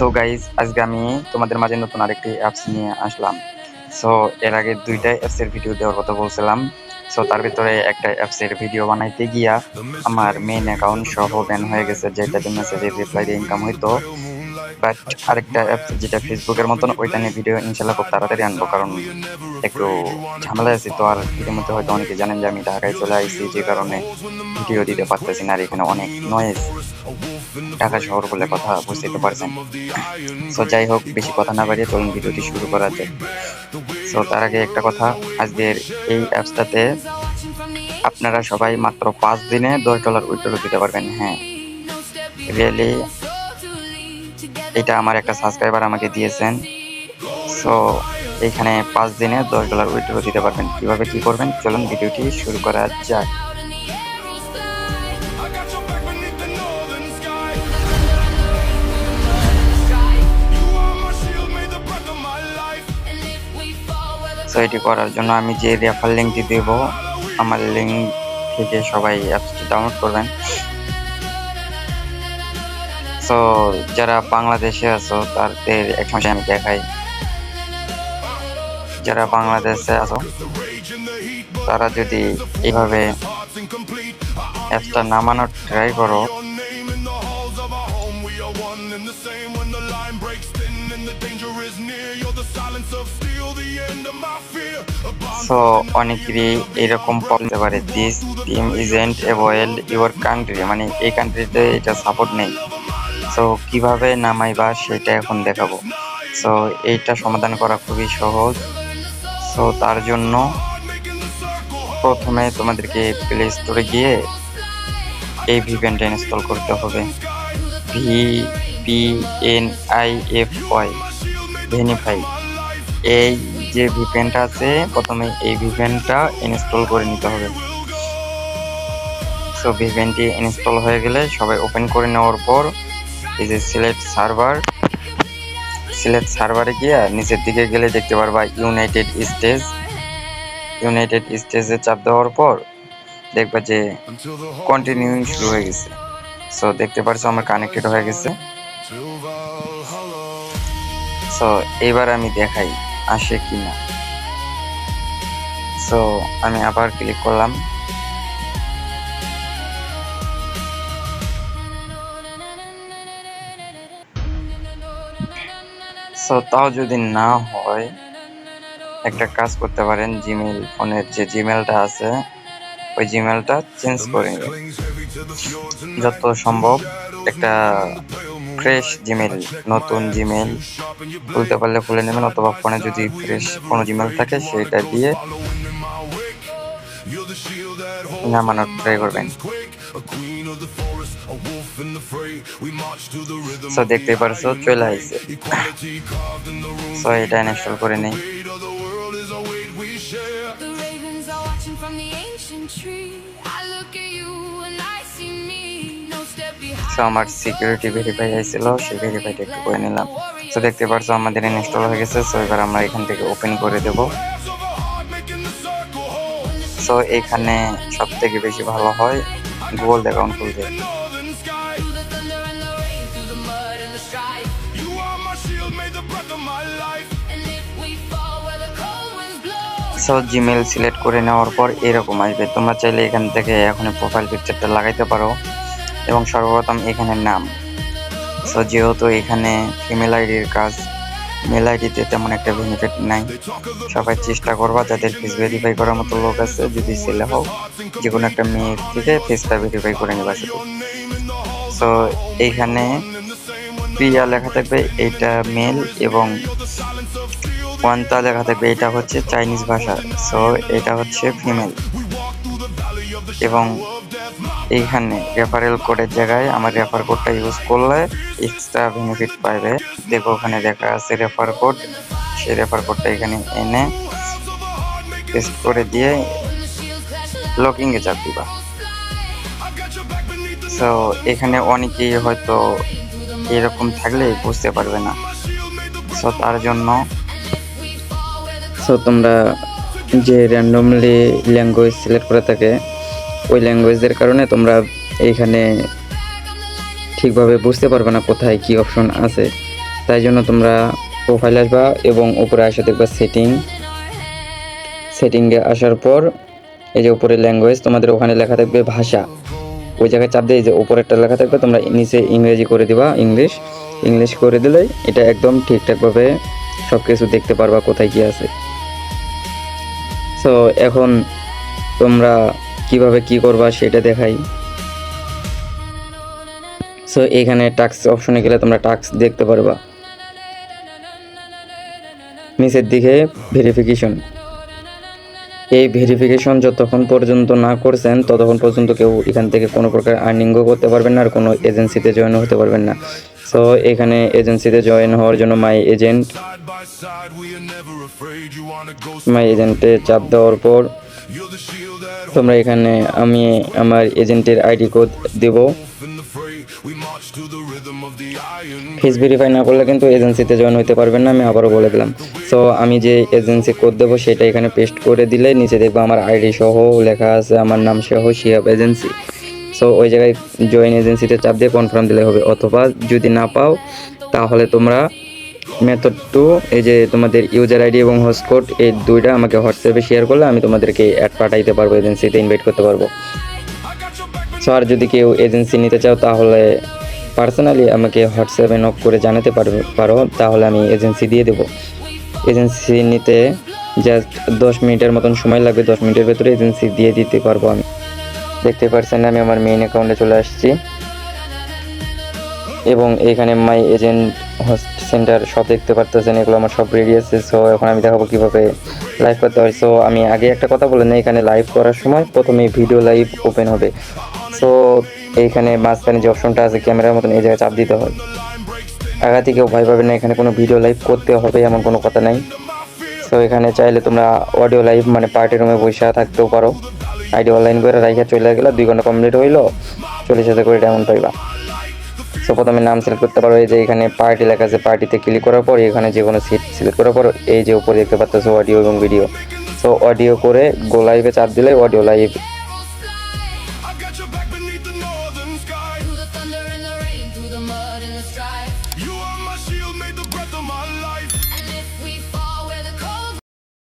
So guys, আজকে আমি তোমাদের মাঝে নতুন আরেকটি অ্যাপস নিয়ে আসলাম। সো এর আগে দুইটা অ্যাপসের ভিডিও দেওয়ার কথা বলছিলাম। সো তার ভিতরে একটা অ্যাপসের ভিডিও বানাইতে গিয়া আমার মেইন অ্যাকাউন্ট সহ ব্যান হয়ে গেছে, যেটাতে মেসেজের রিপ্লাই দিয়ে ইনকাম হইতো। বাট আরেকটা অ্যাপস যেটা ফেসবুকের মতন, ওইটা নিয়ে ভিডিও ইনশাল্লাহ খুব তাড়াতাড়ি আনবো, কারণ একটু ঝামেলা আছি তো। আর ইতিমধ্যে হয়তো অনেকে জানেন যে আমি ঢাকায় চলে আসছি, যে কারণে ভিডিও দিতে পারতেছি না। আর এখানে অনেক নয়েজ, ঢাকা শহর বলে কথা, বুঝতেই তো পারছেন। সো যাই হোক, বেশি কথা না বাড়িয়ে চলুন ভিডিওটি শুরু করা যাক। সো তার আগে একটা কথা, আজকের এই অ্যাপসটাতে আপনারা সবাই মাত্র 5 দিনে $10 উইথড্র দিতে পারবেন। হ্যাঁ, রিয়েলি এটা আমার একটা সাবস্ক্রাইবার আমাকে দিয়েছেন। সো এইখানে 5 দিনে $10 উইথড্র দিতে পারবেন। কিভাবে কি করবেন চলুন ভিডিওটি শুরু করা যাক। সো এটি করার জন্য আমি যে রেফার লিঙ্কটি দেব, আমার লিঙ্ক থেকে সবাই অ্যাপসটি ডাউনলোড করবেন। সো যারা বাংলাদেশে আছো তাদের এক সময় আমি দেখাই। যারা বাংলাদেশে আছো তারা যদি এইভাবে অ্যাপসটা নামানোর ট্রাই করো, সো অনেকেরই এরকম প্রবলেম পারে, this team isn't avoid your country, মানে এই কান্ট্রিতে এটা সাপোর্ট নেই। সো কিভাবে নামাইবা সেটা এখন দেখাবো। সো এইটা সমাধান করা খুবই সহজ। সো তার জন্য প্রথমে তোমাদেরকে প্লে স্টোরে গিয়ে এই ভিপিএনটা ইনস্টল করতে হবে। VPNIFY, ভেনিফাই। এই যে ভিপিএনটা আছে, প্রথমে এই ভিপিএনটা ইনস্টল করে নিতে হবে। সো ভিপিএনটি ইনস্টল হয়ে গেলে সবাই ওপেন করে নেওয়ার পর এই যে সিলেক্ট সার্ভারে গিয়ে নিচের দিকে গেলে দেখতে পারবা ইউনাইটেড স্টেজে চাপ দেওয়ার পর দেখবা যে কন্টিনিউইং শুরু হয়ে গেছে। সো দেখতে পারছো আমার কানেক্টেড হয়ে গেছে। সো এবার আমি দেখাই আসে কিনা। সো আমি আবার ক্লিক করলাম। সো তাও যদি না হয়, একটা কাজ করতে পারেন, জিমেইল, ফোনের যে জিমেইলটা আছে ওই জিমেইলটা চেঞ্জ করে নেবেন। যত সম্ভব একটা ফ্রেশ জিমেইল, নতুন জিমেইল খুলতে পারলে খুলে নেবেন, অথবা ফোনে যদি ফ্রেশ কোনো জিমেইল থাকে সেটা দিয়ে নামানোর ট্রাই করবেন। সো দেখতে পারছো চলে আসছে। সো এটা ইনস্টল করে নেই। সো আমার সিকিউরিটি ভেরিফাই আইছিল, সেই ভেরিফাইটা একটু করে নিলাম। সো দেখতে পারছো আমাদের ইনস্টল হয়ে গেছে। সো এবার আমরা এখান থেকে ওপেন করে দেব। সো এখানে সব থেকে বেশি ভালো হয় গুগল অ্যাকাউন্ট খুলতে। সো জিমেইল সিলেক্ট করে নেওয়ার পর এরকম আসবে। তোমরা চাইলে এখান থেকে এখন প্রোফাইল পিকচারটা লাগাইতে পারো, এবং সর্বপ্রথম এখানে নাম। সো যেহেতু এখানে ফিমেল আইডির কাজ, মেল আইডিতে তেমন একটা বেনিফিট নাই। সবাই চেষ্টা করবা যাদের ফেস ভেরিফাই করার মতো লোক আছে, যদি ছেলে হোক যে কোনো একটা মেয়ের থেকে ফেসটা ভেরিফাই করে নেবা শুধু। সো এইখানে প্রিয়া লেখা থাকবে, এইটা মেল, এবং ওয়ান্তা লেখা থাকবে, এটা হচ্ছে চাইনিজ ভাষা। সো এটা হচ্ছে ফিমেল। এবং এইখানে রেফারেল কোডের জায়গায় আমার রেফার কোডটা ইউজ করলে এক্সট্রা বেনিফিট পাবে। দেখো ওখানে দেখা আছে রেফার কোড, সেই রেফার কোডটা এখানে এনে পেস্ট করে দিয়ে লগইনে চাপ দিবা। সো এখানে অনেকেই হয়তো এরকম থাকলে বুঝতে পারবে না। সো তার জন্য তোমরা যে র্যান্ডমলি ল্যাঙ্গুয়েজ সিলেক্ট করে থাকে, ওই ল্যাঙ্গুয়েজের কারণে তোমরা এইখানে ঠিকভাবে বুঝতে পারবে না কোথায় কি অপশন আছে। তাই জন্য তোমরা প্রোফাইল আসবা এবং উপরে আসে দেখবা সেটিংয়ে আসার পর এই যে উপরে ল্যাঙ্গুয়েজ তোমাদের ওখানে লেখা থাকবে ভাষা, ওই জায়গায় চাপ দিয়ে যে উপরেরটা লেখা থাকবে তোমরা নিচে ইংরেজি করে দিবা, ইংলিশ করে দিলেই এটা একদম ঠিকঠাকভাবে সব কিছু দেখতে পারবা কোথায় কি আছে। সো এখন তোমরা কিভাবে কি করবা সেটা দেখাই। সো এখানে টাস্ক অপশনে গেলে তোমরা টাস্ক দেখতে পারবা, নিচের দিকে ভেরিফিকেশন। এই ভেরিফিকেশন যতক্ষণ পর্যন্ত না করছেন ততক্ষণ পর্যন্ত কেউ এখান থেকে কোনো প্রকার আর্নিংও করতে পারবেন না আর কোনো এজেন্সিতে জয়েন হতে পারবেন না। সো এখানে এজেন্সিতে জয়েন হওয়ার জন্য মাই এজেন্টে চাপ দেওয়ার পর তোমরা এখানে আমি আমার এজেন্টের আইডি কোড দেব। ফেস ভেরিফাই না করলে কিন্তু এজেন্সিতে জয়েন হতে পারবেন না, আমি আবারও বলে দিলাম। সো আমি যে এজেন্সি কোড দেবো সেটা এখানে পেস্ট করে দিলে নিচে দেখবো আমার আইডি সহ লেখা আছে, আমার নাম সহ শিহাব এজেন্সি। সো ওই জায়গায় জয়েন এজেন্সিতে চাপ দিয়ে কনফার্ম দিলে হবে, অথবা যদি না পাও তাহলে তোমরা মেথড 2 এই যে তোমাদের ইউজার আইডি এবং হোস্ট কোড এই দুইটা আমাকে হোয়াটসঅ্যাপে শেয়ার করলে আমি তোমাদেরকে অ্যাড পাঠাইতে পারবো, এজেন্সিতে ইনভাইট করতে পারবো। সো আর যদি কেউ এজেন্সি নিতে চাও তাহলে পার্সোনালি আমাকে হোয়াটসঅ্যাপে নক করে জানাতে পারো, তাহলে আমি এজেন্সি দিয়ে দেবো। এজেন্সি নিতে জাস্ট 10 মিনিটের মতন সময় লাগবে, 10 মিনিটের ভেতরে এজেন্সি দিয়ে দিতে পারবো আমি। দেখতে পাচ্ছেন আমি আমার মেইন অ্যাকাউন্টে চলে আসছি এবং এখানে মাই এজেন্ট হোস্ট সেন্টার সব দেখতে পারতেছেন, এগুলো আমার সব রেডি আছে। সো এখন আমি দেখাবো কীভাবে লাইভ করতে হয়। সো আমি আগে একটা কথা বলে নিই, এখানে লাইভ করার সময় প্রথমে ভিডিও লাইভ ওপেন হবে। সো এইখানে মাঝখানে যে অপশনটা আছে ক্যামেরার মতন এই জায়গায় চাপ দিতে হয়। আগাতে কেউ ভয় পাবে না, এখানে কোনো ভিডিও লাইভ করতে হবে এমন কোনো কথা নাই। সো এখানে চাইলে তোমরা অডিও লাইভ মানে পার্টি রুমে বসে থাকতেও পারো, আইডি অনলাইন করে রাইখা চলে গেলো, 2 ঘন্টা কমপ্লিট হইলো, 40,000 করে ডায়মন্ড পাইবা। সো প্রথমে নাম সিলেক্ট করতে পারো, এই যে এখানে পার্টি লেখা আছে, পার্টিতে ক্লিক করার পর এখানে যে কোনো সিট সিলেক্ট করার পর এই যে উপরে দেখতে পাচ্ছ অডিও এবং ভিডিও। সো অডিও করে গো লাইভে চাপ দিলে অডিও লাইভ